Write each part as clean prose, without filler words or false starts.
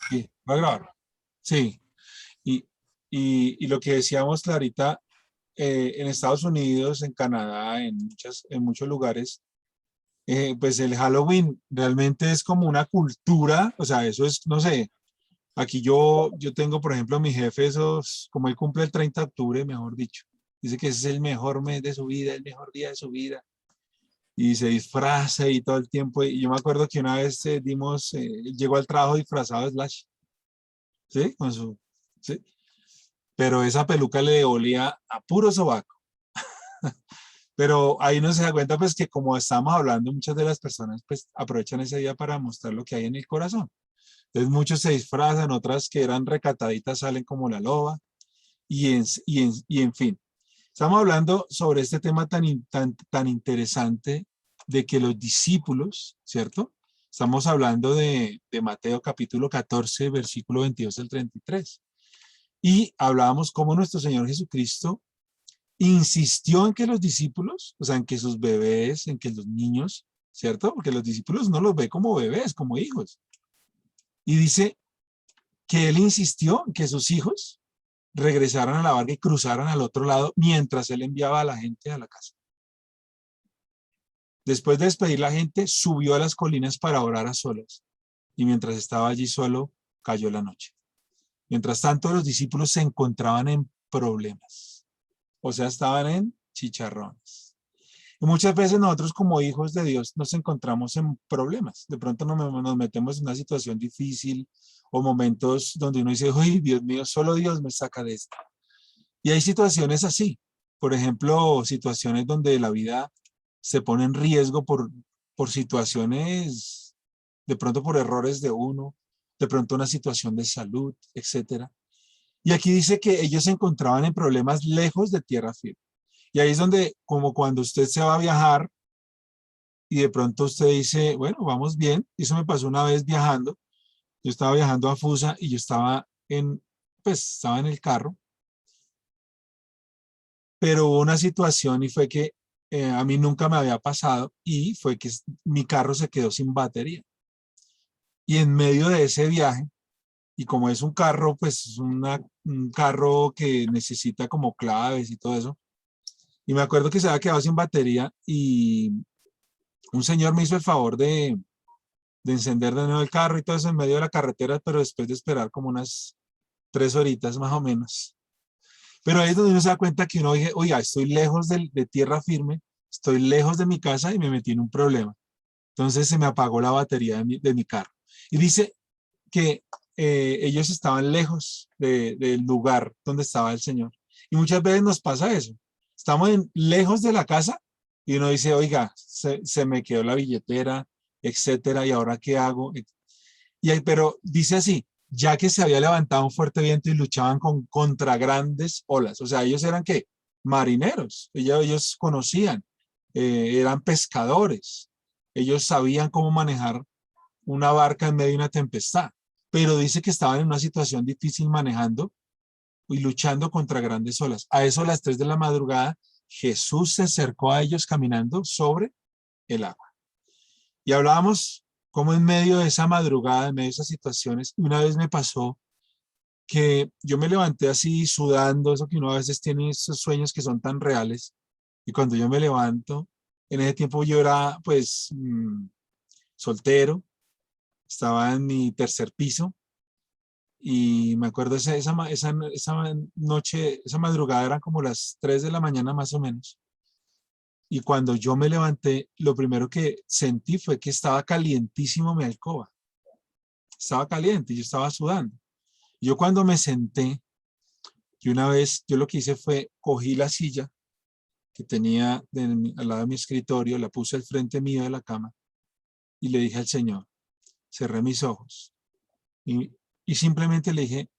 Sí, va a grabar. Sí, y, y lo que decíamos, Clarita, en Estados Unidos, en Canadá, en muchos lugares, pues el Halloween realmente es como una cultura, o sea, eso es, no sé, aquí yo tengo, por ejemplo, mi jefe, esos, como él cumple el 30 de octubre, mejor dicho, dice que ese es el mejor mes de su vida, el mejor día de su vida, y se disfraza y todo el tiempo, y yo me acuerdo que una vez llegó al trabajo disfrazado de Slash, ¿sí? ¿sí? Pero esa peluca le olía a puro sobaco. Pero ahí no se da cuenta, pues, que como estamos hablando, muchas de las personas, pues, aprovechan ese día para mostrar lo que hay en el corazón. Entonces, muchos se disfrazan, otras que eran recataditas salen como la loba, y en fin. Estamos hablando sobre este tema tan interesante de que los discípulos, ¿cierto? Estamos hablando de Mateo capítulo 14, versículo 22 al 33. Y hablábamos cómo nuestro Señor Jesucristo insistió en que los discípulos, o sea, en que sus bebés, en que los niños, ¿cierto? Porque los discípulos no los ve como bebés, como hijos. Y dice que él insistió en que sus hijos regresaran a la barca y cruzaran al otro lado mientras él enviaba a la gente a la casa. Después de despedir a la gente, subió a las colinas para orar a solas. Y mientras estaba allí solo, cayó la noche. Mientras tanto, los discípulos se encontraban en problemas. O sea, estaban en chicharrones. Y muchas veces nosotros como hijos de Dios nos encontramos en problemas. De pronto nos metemos en una situación difícil o momentos donde uno dice, ¡ay, Dios mío, solo Dios me saca de esto! Y hay situaciones así. Por ejemplo, situaciones donde la vida se pone en riesgo por situaciones, de pronto por errores de uno, de pronto una situación de salud, etcétera. Y aquí dice que ellos se encontraban en problemas lejos de tierra firme. Y ahí es donde, como cuando usted se va a viajar y de pronto usted dice, bueno, vamos bien. Eso me pasó una vez viajando. Yo estaba viajando a Fusa y yo estaba en el carro, pero hubo una situación y fue que a mí nunca me había pasado y fue que mi carro se quedó sin batería. Y en medio de ese viaje, y como es un carro, pues es un carro que necesita como claves y todo eso, y me acuerdo que se había quedado sin batería y un señor me hizo el favor de encender de nuevo el carro y todo eso en medio de la carretera, pero después de esperar como unas 3 horitas más o menos. Pero ahí es donde uno se da cuenta que uno dice, oiga, estoy lejos de tierra firme, estoy lejos de mi casa y me metí en un problema. Entonces se me apagó la batería de mi carro. Y dice que ellos estaban lejos del lugar donde estaba el Señor. Y muchas veces nos pasa eso. Estamos lejos de la casa y uno dice, oiga, se me quedó la billetera, etcétera, ¿y ahora qué hago? Pero dice así, ya que se había levantado un fuerte viento y luchaban contra grandes olas. O sea, ellos eran ¿qué? Marineros. Ellos conocían, eran pescadores. Ellos sabían cómo manejar una barca en medio de una tempestad. Pero dice que estaban en una situación difícil manejando y luchando contra grandes olas. A eso a las 3 de la madrugada, Jesús se acercó a ellos caminando sobre el agua. Y hablábamos como en medio de esa madrugada, en medio de esas situaciones, una vez me pasó que yo me levanté así sudando, eso que uno a veces tiene esos sueños que son tan reales, y cuando yo me levanto, en ese tiempo yo era pues soltero, estaba en mi tercer piso, y me acuerdo esa noche, esa madrugada eran como las 3 de la mañana más o menos, y cuando yo me levanté, lo primero que sentí fue que estaba calientísimo mi alcoba. Estaba caliente, yo estaba sudando. Yo cuando me senté, y una vez yo lo que hice fue cogí la silla que tenía al lado de mi escritorio, la puse al frente mío de la cama y le dije al Señor, cerré mis ojos y simplemente le dije,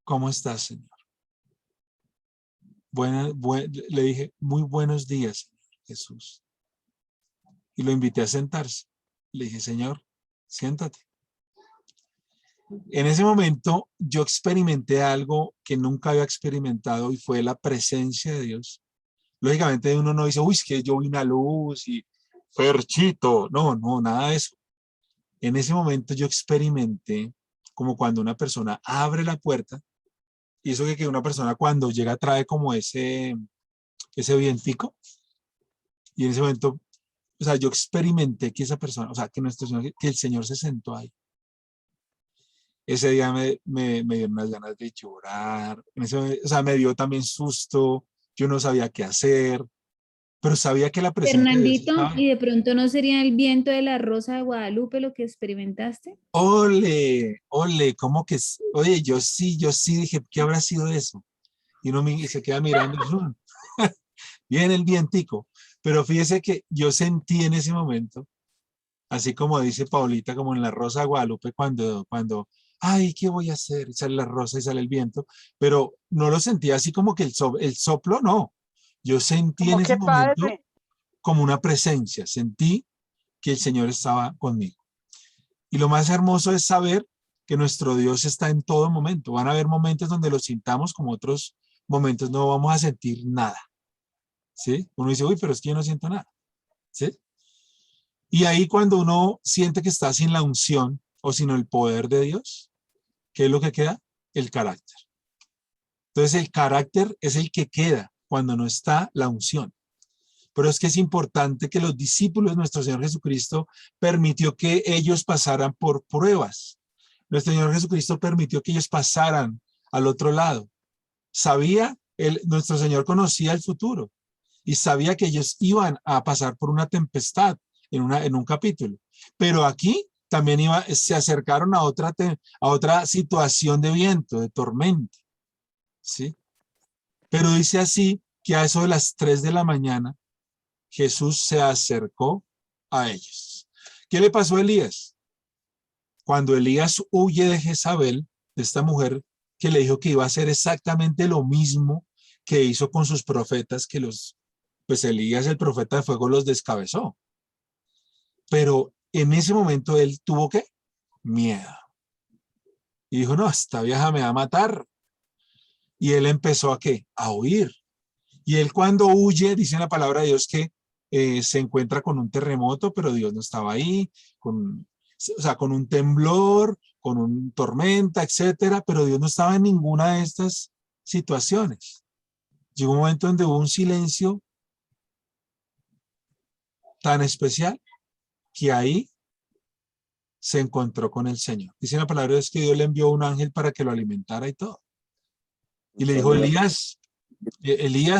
¿cómo estás, Señor? Le dije, muy buenos días, Jesús. Y lo invité a sentarse. Le dije, Señor, siéntate. En ese momento yo experimenté algo que nunca había experimentado y fue la presencia de Dios. Lógicamente uno no dice, uy, es que yo vi una luz y Ferchito. No, no, nada de eso. en ese momento yo experimenté como cuando una persona abre la puerta, y eso que una persona cuando llega trae como ese vientico, y en ese momento, o sea, yo experimenté que esa persona, o sea, que nuestro Señor, que el Señor se sentó ahí. Ese día me dieron unas ganas de llorar, o sea, me dio también susto, yo no sabía qué hacer, pero sabía que la presencia de Dios Fernandito, estaba ¿y ahí. de pronto no sería el viento de la Rosa de Guadalupe lo que experimentaste? Ole, ole, ¿cómo que? Oye, yo sí dije, ¿qué habrá sido eso? Y uno y se queda mirando, viene el vientico. Pero fíjese que yo sentí en ese momento, así como dice Paulita, como en la Rosa de Guadalupe, cuando, ay, ¿qué voy a hacer? Y sale la rosa y sale el viento, pero no lo sentí así como que el soplo, no. Yo sentí en Como ese que momento padre. como una presencia, sentí que el Señor estaba conmigo. Y lo más hermoso es saber que nuestro Dios está en todo momento. Van a haber momentos donde lo sintamos, como otros momentos no vamos a sentir nada. ¿Sí? Uno dice, uy, pero es que yo no siento nada. ¿Sí? Y ahí cuando uno siente que está sin la unción o sin el poder de Dios, ¿qué es lo que queda? El carácter. Entonces el carácter es el que queda cuando no está la unción. Pero es que es importante que los discípulos de nuestro Señor Jesucristo permitió que ellos pasaran por pruebas. Nuestro Señor Jesucristo permitió que ellos pasaran al otro lado. Nuestro Señor conocía el futuro y sabía que ellos iban a pasar por una tempestad en un capítulo. Pero aquí también se acercaron a otra situación de viento, de tormenta, ¿sí? Pero dice así que a eso de las 3 de la mañana Jesús se acercó a ellos. ¿Qué le pasó a Elías? Cuando Elías huye de Jezabel, de esta mujer que le dijo que iba a hacer exactamente lo mismo que hizo con sus profetas, pues Elías, el profeta de fuego, los descabezó. Pero en ese momento él tuvo ¿qué? Miedo. Y dijo, no, esta vieja me va a matar. Y él empezó ¿a qué? A huir. Y él cuando huye, dice la palabra de Dios que se encuentra con un terremoto, pero Dios no estaba ahí, o sea, con un temblor, con una tormenta, etcétera, pero Dios no estaba en ninguna de estas situaciones. Llegó un momento donde hubo un silencio tan especial que ahí se encontró con el Señor. Dice la palabra de Dios que Dios le envió un ángel para que lo alimentara y todo. Y le dijo, Elías,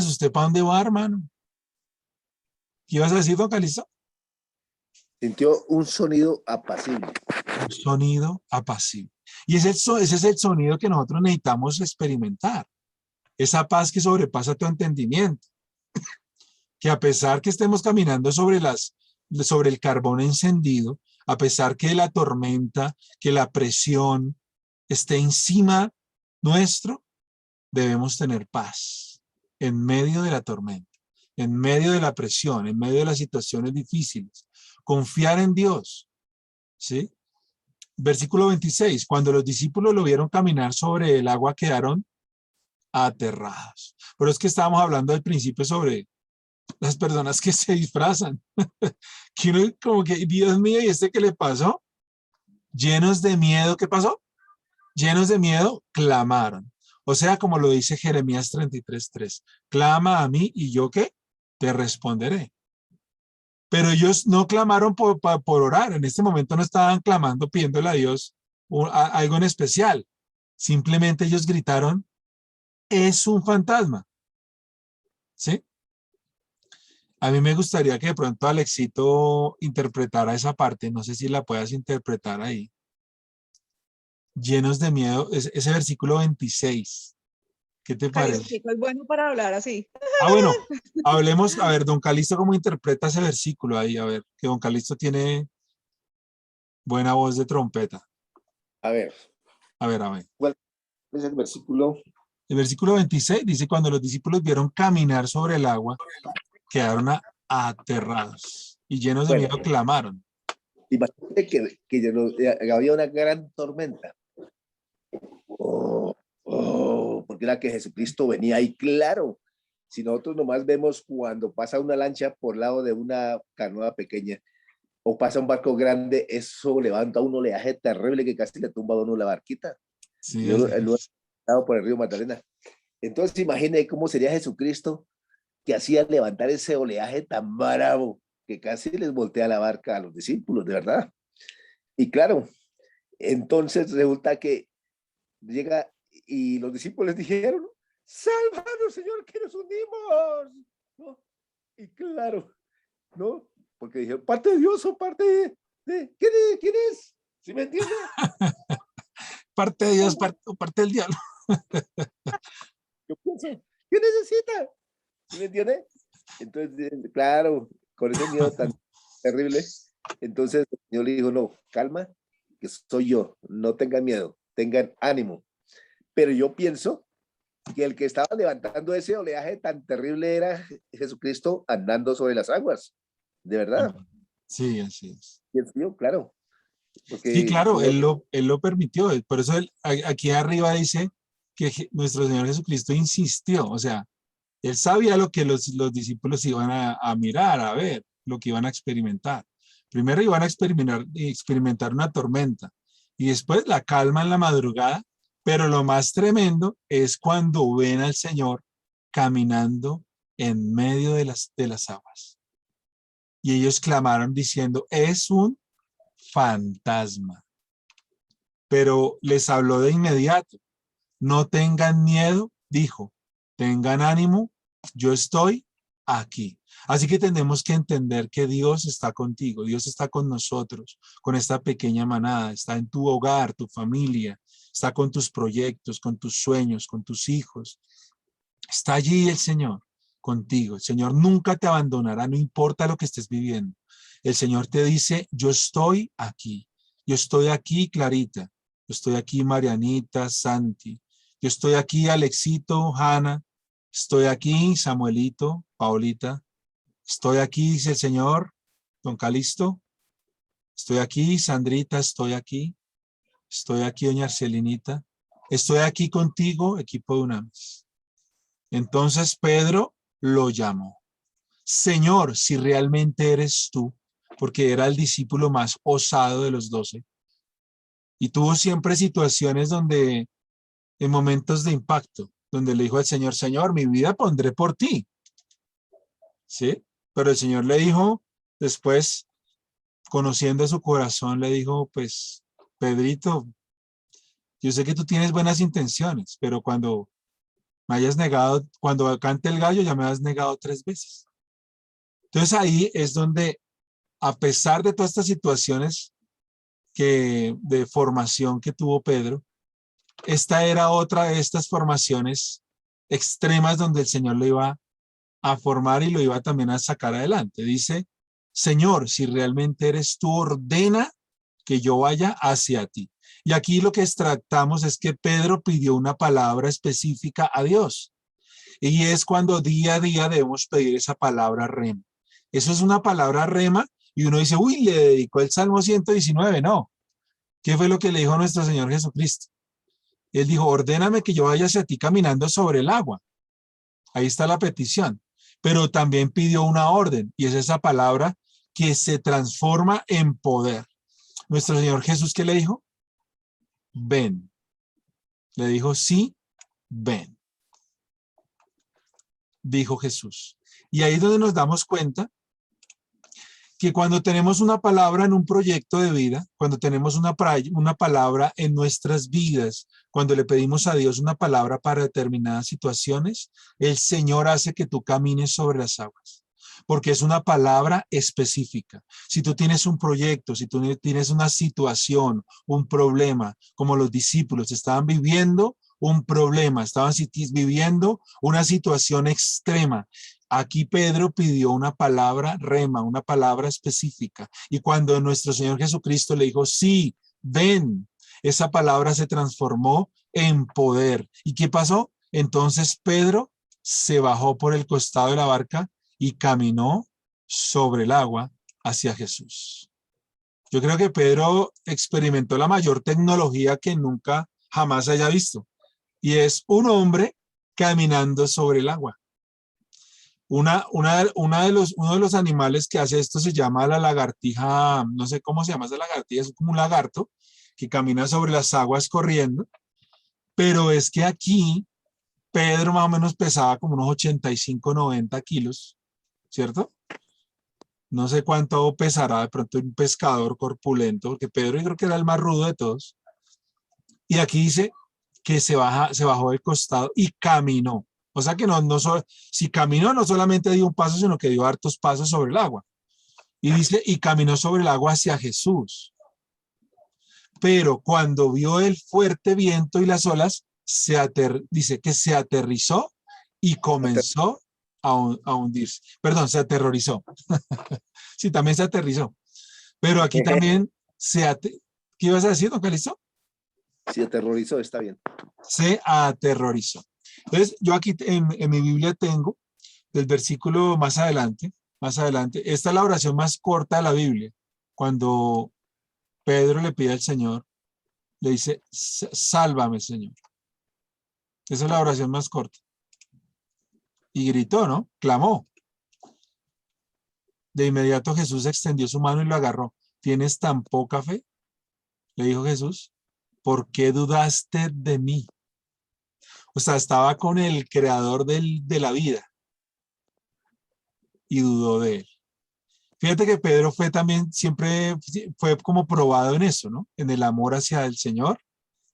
¿usted para dónde va, hermano? ¿Qué ibas a decir, don Calixto? Sintió un sonido apacible. Un sonido apacible. Y ese es el sonido que nosotros necesitamos experimentar. Esa paz que sobrepasa tu entendimiento. Que a pesar que estemos caminando sobre el carbón encendido, a pesar que la tormenta, que la presión esté encima nuestro, debemos tener paz en medio de la tormenta, en medio de la presión, en medio de las situaciones difíciles. Confiar en Dios, ¿sí? Versículo 26, cuando los discípulos lo vieron caminar sobre el agua, quedaron aterrados. Pero es que estábamos hablando al principio sobre las personas que se disfrazan. Que uno como que, Dios mío, ¿y este qué le pasó? Llenos de miedo, ¿qué pasó? Llenos de miedo, clamaron. O sea, como lo dice Jeremías 33:3, clama a mí y yo ¿qué? Te responderé. Pero ellos no clamaron por orar. En este momento no estaban clamando pidiéndole a Dios algo en especial. Simplemente ellos gritaron, es un fantasma. ¿Sí? A mí me gustaría que de pronto Alexito interpretara esa parte. No sé si la puedas interpretar ahí. Llenos de miedo, ese versículo 26. ¿Qué te parece? Calistico es bueno para hablar así. Ah, bueno, hablemos, a ver, don Calixto, ¿cómo interpreta ese versículo ahí? A ver, que don Calixto tiene buena voz de trompeta. A ver, A ver, a ver. ¿cuál es el versículo? El versículo 26 dice, cuando los discípulos vieron caminar sobre el agua, quedaron aterrados y llenos de Bueno, miedo clamaron. imagínate que había una gran tormenta. Porque era que Jesucristo venía ahí, claro. Si nosotros nomás vemos cuando pasa una lancha por lado de una canoa pequeña, o pasa un barco grande, eso levanta un oleaje terrible que casi le tumba a uno la barquita. Sí, Yo así lo he es. estado por el río Magdalena. Entonces imagine cómo sería Jesucristo que hacía levantar ese oleaje tan bravo que casi les voltea la barca a los discípulos, de verdad. Y claro, entonces resulta que llega y los discípulos dijeron, sálvanos, Señor, que nos hundimos, ¿no? Y claro, ¿no? Porque dijeron, parte de Dios o parte ¿quién es? ¿Sí me entiende? Parte de Dios, parte del diablo. Yo pienso, ¿qué necesita? ¿Sí me entiende? Entonces, claro, con ese miedo tan terrible, entonces el Señor le dijo, no, calma, que soy yo, no tengan miedo, tengan ánimo. Pero yo pienso que el que estaba levantando ese oleaje tan terrible era Jesucristo andando sobre las aguas, de verdad. Sí, así es. Pienso yo, claro, Sí, porque claro, como él lo permitió. Por eso aquí arriba dice que nuestro Señor Jesucristo insistió. O sea, él sabía lo que los discípulos iban a mirar, a ver, lo que iban a experimentar. Primero iban a experimentar una tormenta y después la calma en la madrugada, pero lo más tremendo es cuando ven al Señor caminando en medio de las aguas. Y ellos clamaron diciendo, es un fantasma. Pero les habló de inmediato. No tengan miedo, dijo, tengan ánimo, yo estoy aquí. Así que tenemos que entender que Dios está contigo, Dios está con nosotros, con esta pequeña manada, está en tu hogar, tu familia, está con tus proyectos, con tus sueños, con tus hijos. Está allí el Señor contigo. El Señor nunca te abandonará, no importa lo que estés viviendo. El Señor te dice, yo estoy aquí. Yo estoy aquí, Clarita. Yo estoy aquí, Marianita, Santi. Yo estoy aquí, Alexito, Hanna. Estoy aquí, Samuelito, Paulita. Estoy aquí, dice el Señor, don Calisto. Estoy aquí, Sandrita, estoy aquí. Estoy aquí, doña Arcelinita. Estoy aquí contigo, equipo de UNAMIS. Entonces Pedro lo llamó. Señor, si realmente eres tú, porque era el discípulo más osado de los 12, y tuvo siempre situaciones donde, en momentos de impacto, donde le dijo al Señor, Señor, mi vida pondré por ti. ¿Sí? Pero el Señor le dijo, después, conociendo su corazón, le dijo, pues, Pedrito, yo sé que tú tienes buenas intenciones, pero cuando me hayas negado, cuando cante el gallo, ya me has negado 3 veces. Entonces ahí es donde, a pesar de todas estas situaciones de formación que tuvo Pedro, esta era otra de estas formaciones extremas donde el Señor lo iba a formar y lo iba también a sacar adelante. Dice, Señor, si realmente eres tú, ordena que yo vaya hacia ti. Y aquí lo que extractamos es que Pedro pidió una palabra específica a Dios. Y es cuando día a día debemos pedir esa palabra rema. Eso es una palabra rema y uno dice, uy, le dedicó el Salmo 119. No. ¿Qué fue lo que le dijo nuestro Señor Jesucristo? Él dijo, ordéname que yo vaya hacia ti caminando sobre el agua. Ahí está la petición. Pero también pidió una orden y es esa palabra que se transforma en poder. Nuestro Señor Jesús, ¿qué le dijo? Ven. Le dijo, sí, ven. Dijo Jesús. Y ahí es donde nos damos cuenta que cuando tenemos una palabra en un proyecto de vida, cuando tenemos una palabra en nuestras vidas, cuando le pedimos a Dios una palabra para determinadas situaciones, el Señor hace que tú camines sobre las aguas, porque es una palabra específica. Si tú tienes un proyecto, si tú tienes una situación, un problema, como los discípulos estaban viviendo un problema, estaban viviendo una situación extrema. Aquí Pedro pidió una palabra rema, una palabra específica. Y cuando nuestro Señor Jesucristo le dijo, sí, ven, esa palabra se transformó en poder. ¿Y qué pasó? Entonces Pedro se bajó por el costado de la barca y caminó sobre el agua hacia Jesús. Yo creo que Pedro experimentó la mayor tecnología que nunca jamás haya visto. Y es un hombre caminando sobre el agua. Uno de los animales que hace esto se llama la lagartija, no sé cómo se llama esa lagartija, es como un lagarto que camina sobre las aguas corriendo, pero es que aquí Pedro más o menos pesaba como unos 85, 90 kilos, ¿cierto? No sé cuánto pesará de pronto un pescador corpulento, porque Pedro yo creo que era el más rudo de todos. Y aquí dice que se bajó del costado y caminó. O sea que si caminó, no solamente dio un paso, sino que dio hartos pasos sobre el agua. Y dice, y caminó sobre el agua hacia Jesús. Pero cuando vio el fuerte viento y las olas, dice que se aterrizó y comenzó a hundirse. Perdón, se aterrorizó. Sí, también se aterrizó. Pero aquí también ¿qué ibas a decir, don Calixto? Si aterrorizó, está bien. Se aterrorizó. Entonces, yo aquí en mi Biblia tengo del versículo más adelante, esta es la oración más corta de la Biblia. Cuando Pedro le pide al Señor, le dice, sálvame, Señor. Esa es la oración más corta. Y gritó, ¿no? Clamó. De inmediato Jesús extendió su mano y lo agarró. ¿Tienes tan poca fe? Le dijo Jesús. ¿Por qué dudaste de mí? O sea, estaba con el creador de la vida y dudó de él. Fíjate que Pedro siempre fue como probado en eso, ¿no? En el amor hacia el Señor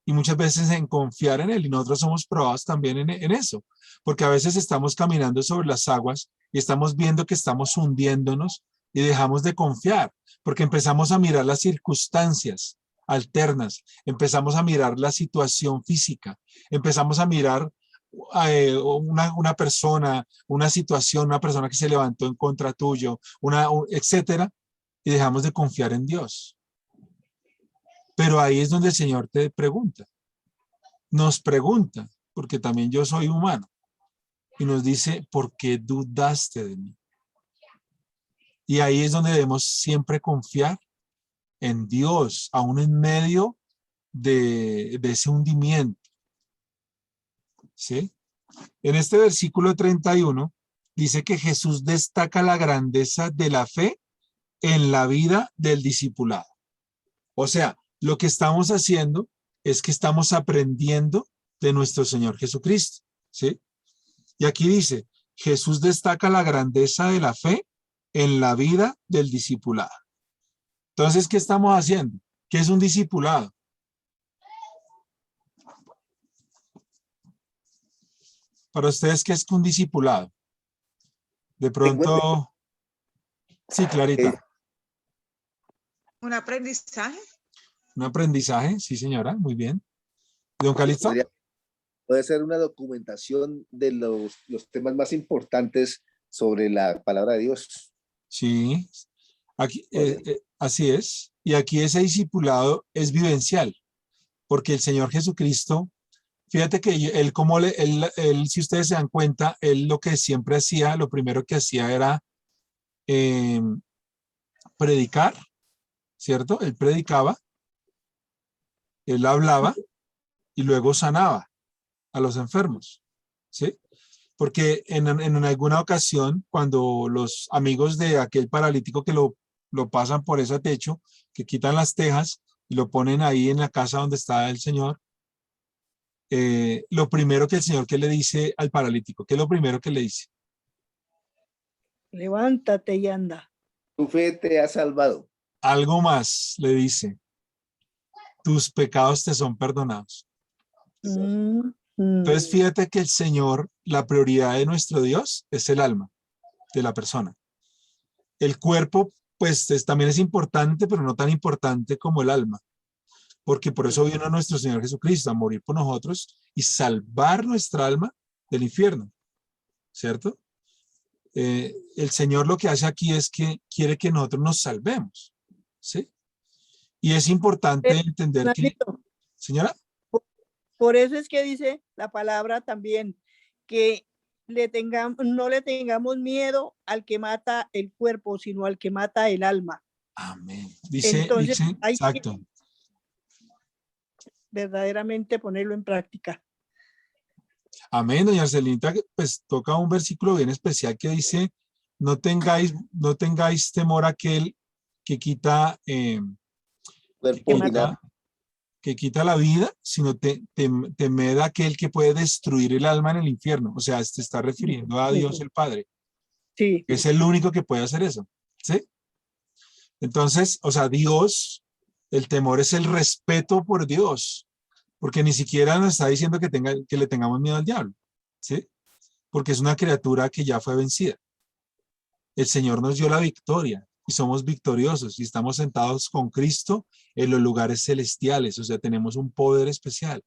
y muchas veces en confiar en Él. Y nosotros somos probados también en eso, porque a veces estamos caminando sobre las aguas y estamos viendo que estamos hundiéndonos y dejamos de confiar, porque empezamos a mirar las circunstancias alternas, empezamos a mirar la situación física, empezamos a mirar una persona, una situación, una persona que se levantó en contra tuyo, etcétera, y dejamos de confiar en Dios. Pero ahí es donde el Señor nos pregunta, porque también yo soy humano, y nos dice, ¿por qué dudaste de mí? Y ahí es donde debemos siempre confiar en Dios, aún en medio de ese hundimiento. ¿Sí? En este versículo 31 dice que Jesús destaca la grandeza de la fe en la vida del discipulado. O sea, lo que estamos haciendo es que estamos aprendiendo de nuestro Señor Jesucristo, ¿sí? Y aquí dice, Jesús destaca la grandeza de la fe en la vida del discipulado. Entonces, ¿qué estamos haciendo? ¿Qué es un discipulado? Para ustedes, ¿qué es un discipulado? De pronto, sí, Clarita. Un aprendizaje. Un aprendizaje, sí, señora, muy bien. ¿Don Calixto? Puede ser una documentación de los temas más importantes sobre la palabra de Dios. Sí, aquí, así es. Y aquí ese discipulado es vivencial, porque el Señor Jesucristo, fíjate que él, si ustedes se dan cuenta, él lo que siempre hacía, lo primero que hacía era predicar, ¿cierto? Él predicaba, él hablaba y luego sanaba a los enfermos, ¿sí? Porque en alguna ocasión, cuando los amigos de aquel paralítico que lo pasan por ese techo, que quitan las tejas y lo ponen ahí en la casa donde está el Señor, lo primero que el Señor que le dice al paralítico, ¿qué es lo primero que le dice? Levántate y anda. Tu fe te ha salvado. Algo más le dice, tus pecados te son perdonados. Entonces, fíjate que el Señor, la prioridad de nuestro Dios es el alma de la persona. El cuerpo, pues también es importante, pero no tan importante como el alma, porque por eso vino nuestro Señor Jesucristo a morir por nosotros y salvar nuestra alma del infierno, ¿cierto? El Señor lo que hace aquí es que quiere que nosotros nos salvemos, ¿sí? Y es importante entender que, señora. Por eso es que dice la palabra también que no le tengamos miedo al que mata el cuerpo, sino al que mata el alma. Amén. Entonces, hay exacto. que verdaderamente ponerlo en práctica. Amén, doña Arcelinita, pues toca un versículo bien especial que dice, no tengáis temor a aquel que quita, Cuerpo ordinario. que quita la vida, sino temed a aquel que puede destruir el alma en el infierno. O sea, se está refiriendo a Dios el Padre. Sí, Es el único que puede hacer eso, ¿sí? Entonces, o sea, Dios, el temor es el respeto por Dios, porque ni siquiera nos está diciendo que le tengamos miedo al diablo, ¿sí? Porque es una criatura que ya fue vencida. El Señor nos dio la victoria y somos victoriosos y estamos sentados con Cristo en los lugares celestiales, o sea, tenemos un poder especial.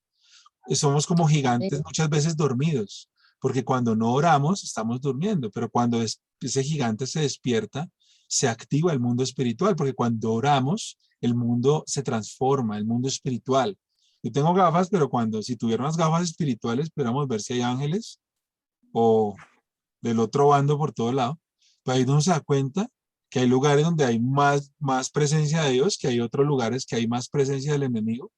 Somos como gigantes muchas veces dormidos, porque cuando no oramos estamos durmiendo, pero cuando ese gigante se despierta, se activa el mundo espiritual, porque cuando oramos, el mundo se transforma, el mundo espiritual. Yo tengo gafas, pero si tuviera unas gafas espirituales, pudiéramos ver si hay ángeles o del otro bando por todo lado. Pues ahí uno se da cuenta que hay lugares donde hay más presencia de Dios, que hay otros lugares que hay más presencia del enemigo.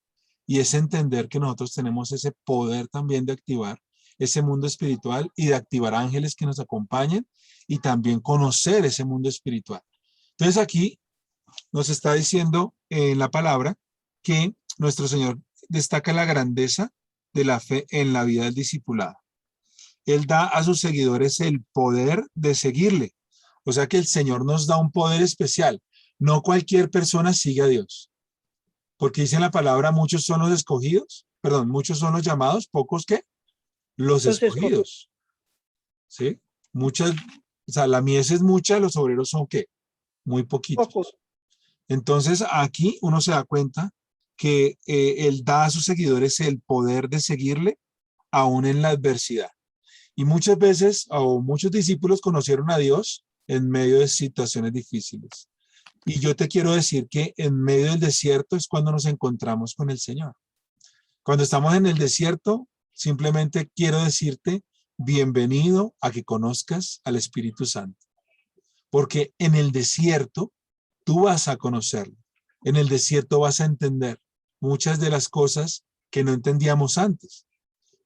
Y es entender que nosotros tenemos ese poder también de activar ese mundo espiritual y de activar ángeles que nos acompañen y también conocer ese mundo espiritual. Entonces aquí nos está diciendo en la palabra que nuestro Señor destaca la grandeza de la fe en la vida del discipulado. Él da a sus seguidores el poder de seguirle. O sea que el Señor nos da un poder especial. No cualquier persona sigue a Dios. Porque dice en la palabra, muchos son los escogidos, perdón, muchos son los llamados, pocos ¿qué? Los escogidos. ¿Sí? Muchas, o sea, la mies es mucha, los obreros son ¿qué? Muy poquitos. pocos. Entonces aquí uno se da cuenta que él da a sus seguidores el poder de seguirle aún en la adversidad. Y muchas veces, o muchos discípulos conocieron a Dios en medio de situaciones difíciles. Y yo te quiero decir que en medio del desierto es cuando nos encontramos con el Señor. Cuando estamos en el desierto, simplemente quiero decirte, bienvenido a que conozcas al Espíritu Santo. Porque en el desierto tú vas a conocerlo. En el desierto vas a entender muchas de las cosas que no entendíamos antes.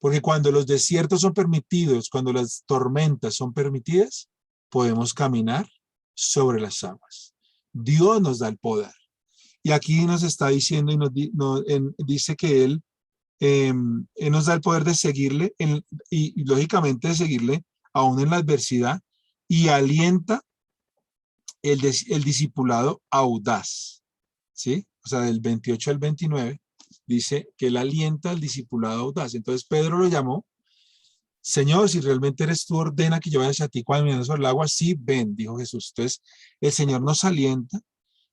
Porque cuando los desiertos son permitidos, cuando las tormentas son permitidas, podemos caminar sobre las aguas. Dios nos da el poder. Y aquí nos está diciendo y dice que Él nos da el poder de seguirle y lógicamente de seguirle aún en la adversidad y alienta el discipulado audaz. ¿Sí? O sea, del 28 al 29 dice que Él alienta al discipulado audaz. Entonces Pedro lo llamó, Señor, si realmente eres tú, ordena que yo vaya hacia ti cuando me sobre el agua. Sí, ven, dijo Jesús. Entonces el Señor nos alienta.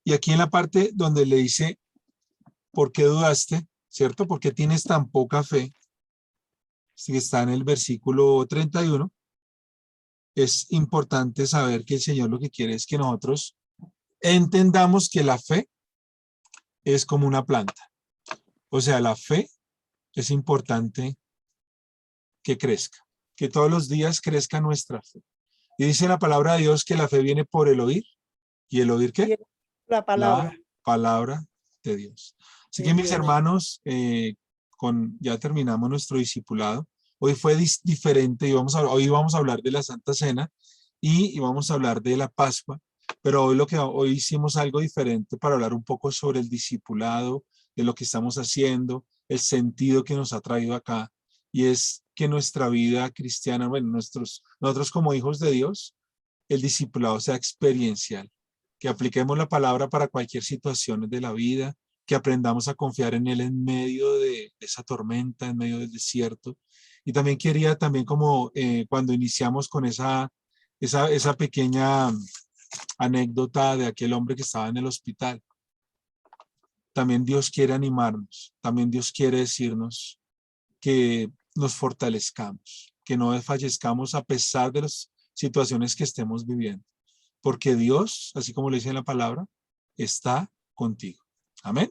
Y aquí en la parte donde le dice, ¿por qué dudaste? ¿Cierto? ¿Por qué tienes tan poca fe? Si está en el versículo 31. Es importante saber que el Señor lo que quiere es que nosotros entendamos que la fe es como una planta. O sea, la fe es importante que crezca, que todos los días crezca nuestra fe. Y dice la palabra de Dios que la fe viene por el oír. ¿Y el oír qué? La palabra. La palabra de Dios. Así que De mis Dios. hermanos, ya terminamos nuestro discipulado. Hoy fue diferente y hoy vamos a hablar de la Santa Cena y vamos a hablar de la Pascua, pero hoy hicimos algo diferente para hablar un poco sobre el discipulado, de lo que estamos haciendo, el sentido que nos ha traído acá, y es que nuestra vida cristiana, bueno, nosotros como hijos de Dios, el discipulado sea experiencial, que apliquemos la palabra para cualquier situación de la vida, que aprendamos a confiar en Él en medio de esa tormenta, en medio del desierto. Y también quería como cuando iniciamos con esa pequeña anécdota de aquel hombre que estaba en el hospital. También Dios quiere animarnos, también Dios quiere decirnos que nos fortalezcamos, que no desfallezcamos a pesar de las situaciones que estemos viviendo. Porque Dios, así como le dice en la palabra, está contigo. Amén.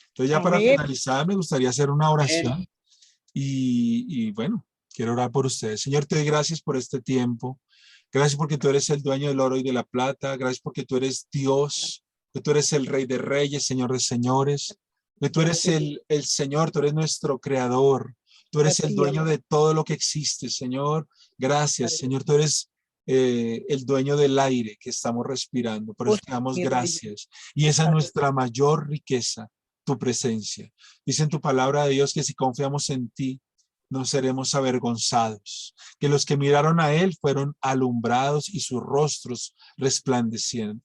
Entonces ya para finalizar me gustaría hacer una oración y bueno, quiero orar por ustedes. Señor, te doy gracias por este tiempo. Gracias porque tú eres el dueño del oro y de la plata. Gracias porque tú eres Dios, que tú eres el Rey de Reyes, Señor de Señores. Que tú eres el Señor, tú eres nuestro Creador. Tú eres el Así dueño es. de todo lo que existe, Señor. Gracias, Señor. Tú eres el dueño del aire que estamos respirando. Por eso te damos Mi reina. gracias. Y esa es nuestra mayor riqueza, tu presencia. Dice en tu palabra de Dios que si confiamos en ti, no seremos avergonzados, que los que miraron a él fueron alumbrados y sus rostros resplandecieron.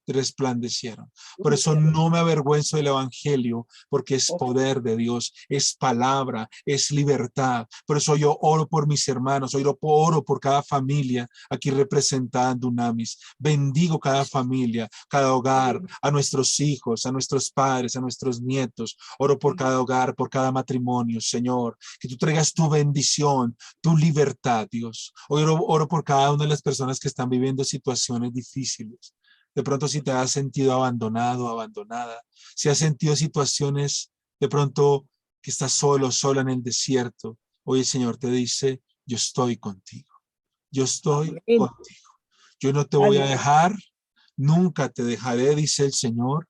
Por eso no me avergüenzo del evangelio, porque es poder de Dios, es palabra, es libertad. Por eso yo oro por mis hermanos, oro por cada familia aquí representada en Dunamis. Bendigo cada familia, cada hogar, a nuestros hijos, a nuestros padres, a nuestros nietos. Oro por cada hogar, por cada matrimonio, Señor, que tú traigas tu bendición, tu libertad, Dios. Hoy oro por cada una de las personas que están viviendo situaciones difíciles. De pronto, si te has sentido abandonado, abandonada, si has sentido situaciones de pronto que estás solo, sola en el desierto, hoy el Señor te dice, yo estoy contigo. Yo estoy Amén. contigo. Yo no te voy a Aleluya. dejar, nunca te dejaré, dice el Señor.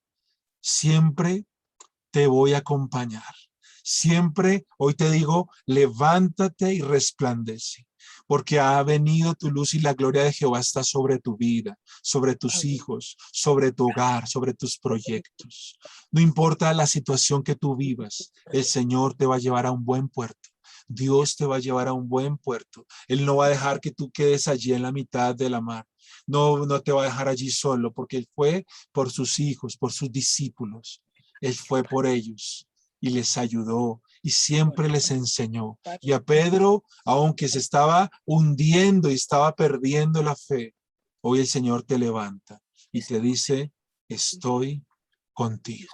Siempre te voy a acompañar. Siempre, hoy te digo, levántate y resplandece, porque ha venido tu luz y la gloria de Jehová está sobre tu vida, sobre tus hijos, sobre tu hogar, sobre tus proyectos. No importa la situación que tú vivas, el Señor te va a llevar a un buen puerto. Dios te va a llevar a un buen puerto. Él no va a dejar que tú quedes allí en la mitad de la mar. No, no te va a dejar allí solo, porque Él fue por sus hijos, por sus discípulos. Él fue por ellos y les ayudó y siempre les enseñó. Y a Pedro, aunque se estaba hundiendo y estaba perdiendo la fe, hoy el Señor te levanta y te dice, estoy contigo.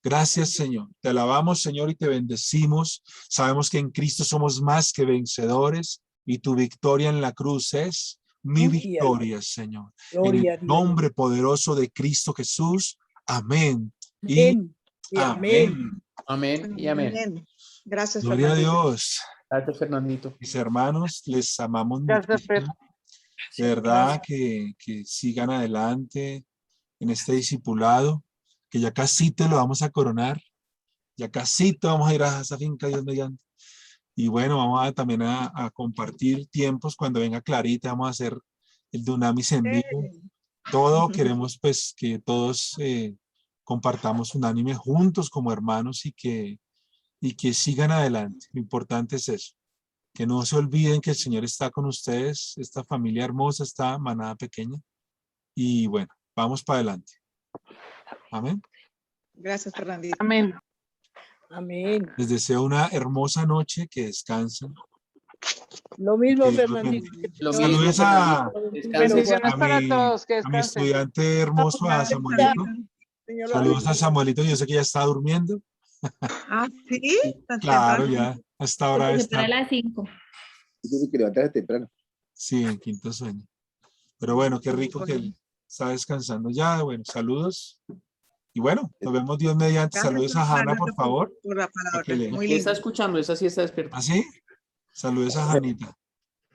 Gracias, Señor. Te alabamos, Señor, y te bendecimos. Sabemos que en Cristo somos más que vencedores y tu victoria en la cruz es mi victoria, Señor. En Gloria a el Dios. nombre poderoso de Cristo Jesús. Amén. Y Amén. Y amén. amén. Amén y amén. Gracias, Gloria a Fernandito. Dios. Gracias, Fernandito. Mis hermanos, les amamos Gracias, Fer. muchísimo. De verdad que sigan adelante en este discipulado, que ya casi te lo vamos a coronar. Ya casi te vamos a ir a esa finca, Dios mediante. Y bueno, vamos también a compartir tiempos cuando venga Clarita. Vamos a hacer el Dunamis en vivo. Todo queremos pues que todos compartamos unánime juntos como hermanos y que sigan adelante. Lo importante es eso, que no se olviden que el Señor está con ustedes, esta familia hermosa, esta manada pequeña. Y bueno, vamos para adelante. Amén. Gracias, Fernandito. Amén. Amén. Les deseo una hermosa noche, que descansen. Lo mismo, Que Dios los Fernandito. bendiga. Lo Saludos mismo, a, Fernandito. Descansen. Bendiciones a para mi, todos. Que a mi descansen. estudiante hermoso, a Samuelito. Señor, Saludos a Samuelito, yo sé que ya está durmiendo. Ah, ¿sí? ¿Tan Claro, temprano? ya hasta ahora Porque se está. para a las 5. Tiene que levantarse temprano. Sí, en quinto sueño. Pero bueno, qué rico que él está descansando ya. Bueno, saludos. Y bueno, nos vemos Dios mediante. Gracias, Saludos a Hanna, por favor. Por la palabra. que le- Muy ¿Qué está lindo. escuchando? Esa sí está despierta. ¿Así? Saludos a Janita.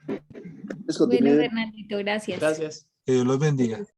Pues Bueno, continúe. Fernandito, gracias. Gracias. Que Dios los bendiga.